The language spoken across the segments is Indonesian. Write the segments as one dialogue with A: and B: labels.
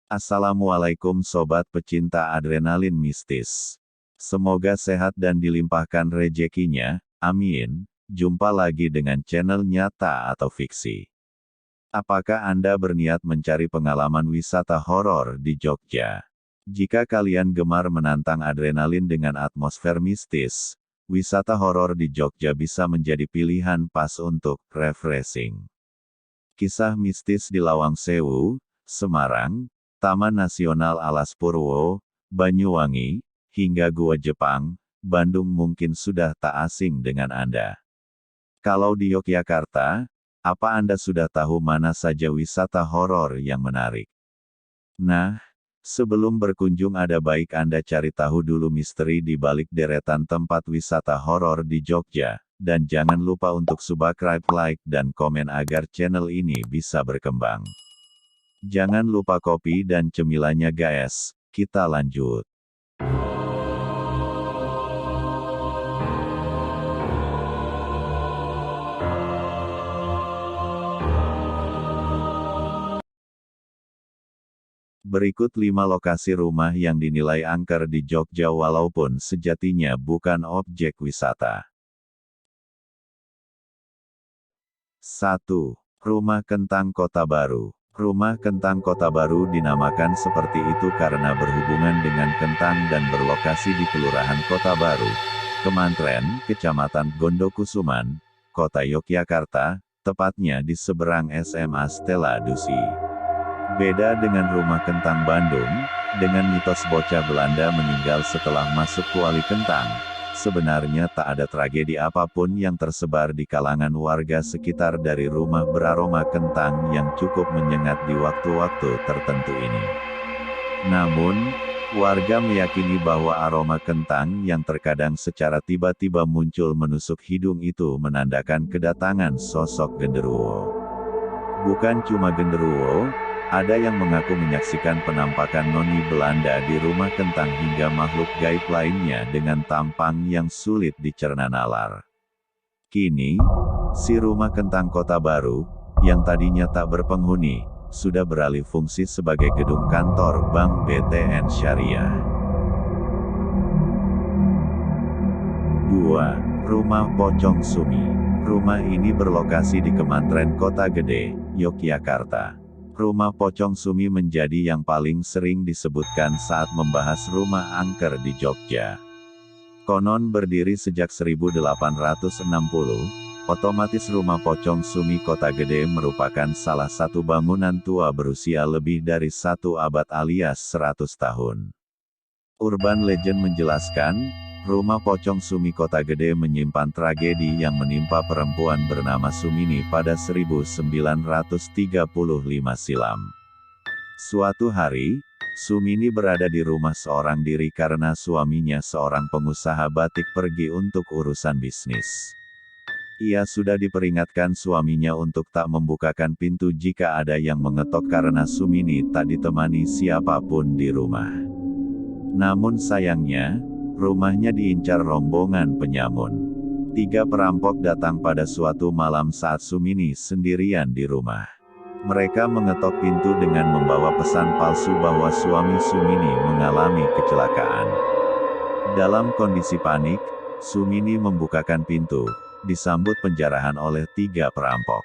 A: Assalamualaikum sobat pecinta adrenalin mistis. Semoga sehat dan dilimpahkan rezekinya, amin. Jumpa lagi dengan channel Nyata atau Fiksi. Apakah Anda berniat mencari pengalaman wisata horor di Jogja? Jika kalian gemar menantang adrenalin dengan atmosfer mistis, wisata horor di Jogja bisa menjadi pilihan pas untuk refreshing. Kisah mistis di Lawang Sewu, Semarang, Taman Nasional Alas Purwo, Banyuwangi, hingga Gua Jepang, Bandung mungkin sudah tak asing dengan Anda. Kalau di Yogyakarta, apa Anda sudah tahu mana saja wisata horor yang menarik? Nah, sebelum berkunjung ada baik Anda cari tahu dulu misteri di balik deretan tempat wisata horor di Jogja, dan jangan lupa untuk subscribe, like, dan komen agar channel ini bisa berkembang. Jangan lupa kopi dan cemilannya guys, kita lanjut. Berikut 5 lokasi rumah yang dinilai angker di Jogja walaupun sejatinya bukan objek wisata. 1. Rumah Kentang Kota Baru. Rumah Kentang Kota Baru dinamakan seperti itu karena berhubungan dengan kentang dan berlokasi di Kelurahan Kota Baru, Kemantren, Kecamatan Gondokusuman, Kota Yogyakarta, tepatnya di seberang SMA Stella Dusi. Beda dengan rumah kentang Bandung, dengan mitos bocah Belanda meninggal setelah masuk kuali kentang. Sebenarnya tak ada tragedi apapun yang tersebar di kalangan warga sekitar dari rumah beraroma kentang yang cukup menyengat di waktu-waktu tertentu ini. Namun, warga meyakini bahwa aroma kentang yang terkadang secara tiba-tiba muncul menusuk hidung itu menandakan kedatangan sosok genderuwo. Bukan cuma genderuwo, ada yang mengaku menyaksikan penampakan noni Belanda di rumah kentang hingga makhluk gaib lainnya dengan tampang yang sulit dicerna nalar. Kini, si rumah kentang Kota Baru, yang tadinya tak berpenghuni, sudah beralih fungsi sebagai gedung kantor Bank BTN Syariah. 2. Rumah Pocong Sumi. Rumah ini berlokasi di Kemantren Kota Gede, Yogyakarta. Rumah Pocong Sumi menjadi yang paling sering disebutkan saat membahas rumah angker di Jogja. Konon berdiri sejak 1860, otomatis rumah Pocong Sumi Kota Gede merupakan salah satu bangunan tua berusia lebih dari 1 abad alias 100 tahun. Urban Legend menjelaskan, rumah Pocong Sumi Kota Gede menyimpan tragedi yang menimpa perempuan bernama Sumini pada 1935 silam. Suatu hari, Sumini berada di rumah seorang diri karena suaminya seorang pengusaha batik pergi untuk urusan bisnis. Ia sudah diperingatkan suaminya untuk tak membukakan pintu jika ada yang mengetok karena Sumini tak ditemani siapapun di rumah. Namun sayangnya, rumahnya diincar rombongan penyamun. 3 perampok datang pada suatu malam saat Sumini sendirian di rumah. Mereka mengetok pintu dengan membawa pesan palsu bahwa suami Sumini mengalami kecelakaan. Dalam kondisi panik, Sumini membukakan pintu, disambut penjarahan oleh 3 perampok.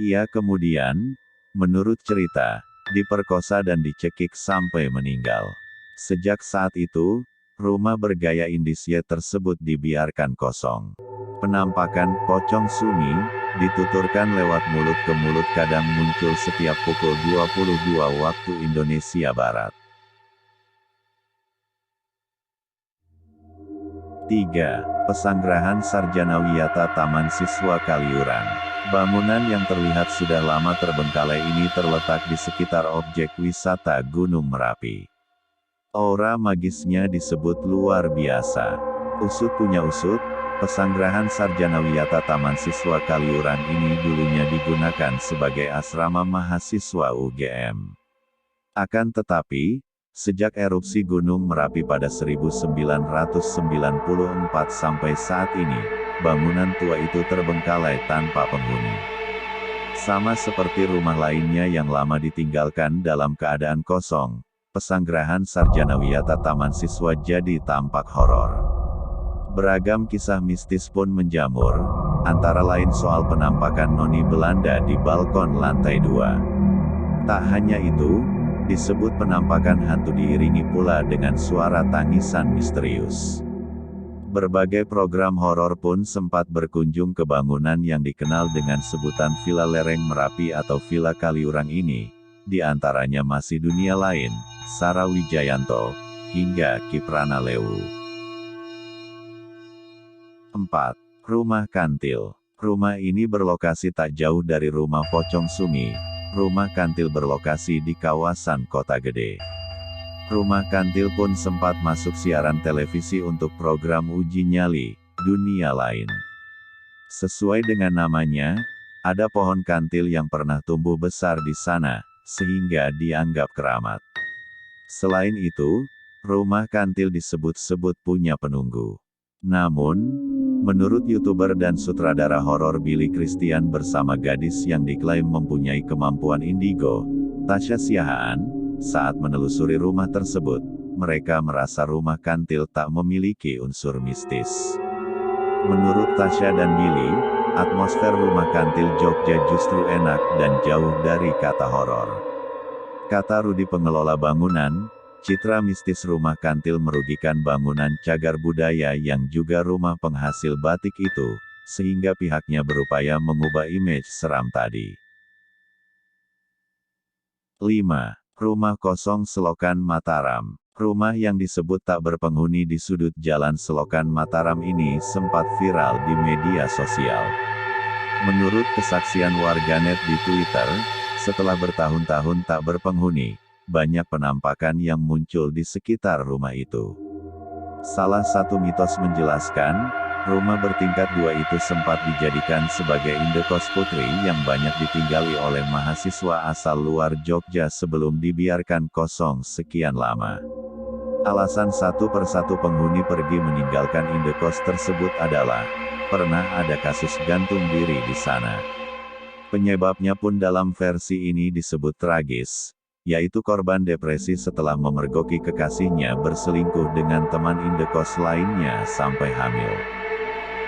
A: Ia kemudian, menurut cerita, diperkosa dan dicekik sampai meninggal. Sejak saat itu, rumah bergaya Indonesia tersebut dibiarkan kosong. Penampakan Pocong Sumi dituturkan lewat mulut ke mulut kadang muncul setiap pukul 22 waktu Indonesia Barat. 3. Pesanggerahan Sarjana Wiyata Taman Siswa Kaliurang. Bangunan yang terlihat sudah lama terbengkalai ini terletak di sekitar objek wisata Gunung Merapi. Aura magisnya disebut luar biasa. Usut punya usut, pesanggerahan Sarjana Wiyata Taman Siswa Kaliurang ini dulunya digunakan sebagai asrama mahasiswa UGM. Akan tetapi, sejak erupsi Gunung Merapi pada 1994 sampai saat ini, bangunan tua itu terbengkalai tanpa penghuni. Sama seperti rumah lainnya yang lama ditinggalkan dalam keadaan kosong, Pesanggerahan Sarjana Wiyata Taman Siswa jadi tampak horor. Beragam kisah mistis pun menjamur, antara lain soal penampakan noni Belanda di balkon lantai 2. Tak hanya itu, disebut penampakan hantu diiringi pula dengan suara tangisan misterius. Berbagai program horor pun sempat berkunjung ke bangunan yang dikenal dengan sebutan Villa Lereng Merapi atau Villa Kaliurang ini, di antaranya masih Dunia Lain, Sarah Wijayanto, hingga Kiprana Lewu. 4. Rumah Kantil. Rumah ini berlokasi tak jauh dari rumah Pocong Sumi. Rumah Kantil berlokasi di kawasan Kota Gede. Rumah Kantil pun sempat masuk siaran televisi untuk program uji nyali, Dunia Lain. Sesuai dengan namanya, ada pohon kantil yang pernah tumbuh besar di sana, sehingga dianggap keramat. Selain itu, rumah kantil disebut-sebut punya penunggu. Namun, menurut YouTuber dan sutradara horor Billy Christian bersama gadis yang diklaim mempunyai kemampuan indigo, Tasya Siahaan, saat menelusuri rumah tersebut, mereka merasa rumah kantil tak memiliki unsur mistis. Menurut Tasya dan Billy, atmosfer rumah kantil Jogja justru enak dan jauh dari kata horor. Kata Rudi pengelola bangunan, citra mistis rumah kantil merugikan bangunan cagar budaya yang juga rumah penghasil batik itu, sehingga pihaknya berupaya mengubah image seram tadi. 5. Rumah kosong Selokan Mataram. Rumah yang disebut tak berpenghuni di sudut jalan Selokan Mataram ini sempat viral di media sosial. Menurut kesaksian warganet di Twitter, setelah bertahun-tahun tak berpenghuni, banyak penampakan yang muncul di sekitar rumah itu. Salah satu mitos menjelaskan, rumah bertingkat 2 itu sempat dijadikan sebagai indekos putri yang banyak ditinggali oleh mahasiswa asal luar Jogja sebelum dibiarkan kosong sekian lama. Alasan satu persatu penghuni pergi meninggalkan indekos tersebut adalah, pernah ada kasus gantung diri di sana. Penyebabnya pun dalam versi ini disebut tragis, yaitu korban depresi setelah memergoki kekasihnya berselingkuh dengan teman indekos lainnya sampai hamil.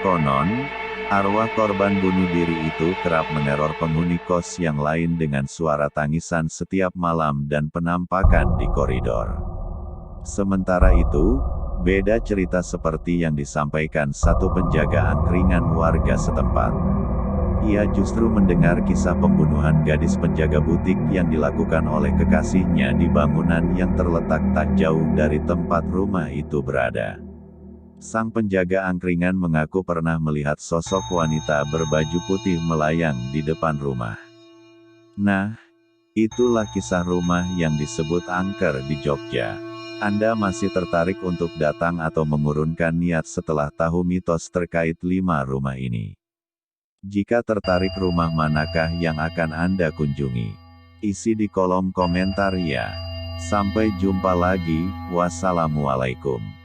A: Konon, arwah korban bunuh diri itu kerap meneror penghuni kos yang lain dengan suara tangisan setiap malam dan penampakan di koridor. Sementara itu, beda cerita seperti yang disampaikan satu penjaga angkringan warga setempat. Ia justru mendengar kisah pembunuhan gadis penjaga butik yang dilakukan oleh kekasihnya di bangunan yang terletak tak jauh dari tempat rumah itu berada. Sang penjaga angkringan mengaku pernah melihat sosok wanita berbaju putih melayang di depan rumah. Nah, itulah kisah rumah yang disebut angker di Jogja. Anda masih tertarik untuk datang atau mengurunkan niat setelah tahu mitos terkait 5 rumah ini? Jika tertarik, rumah manakah yang akan Anda kunjungi? Isi di kolom komentar ya. Sampai jumpa lagi, wassalamualaikum.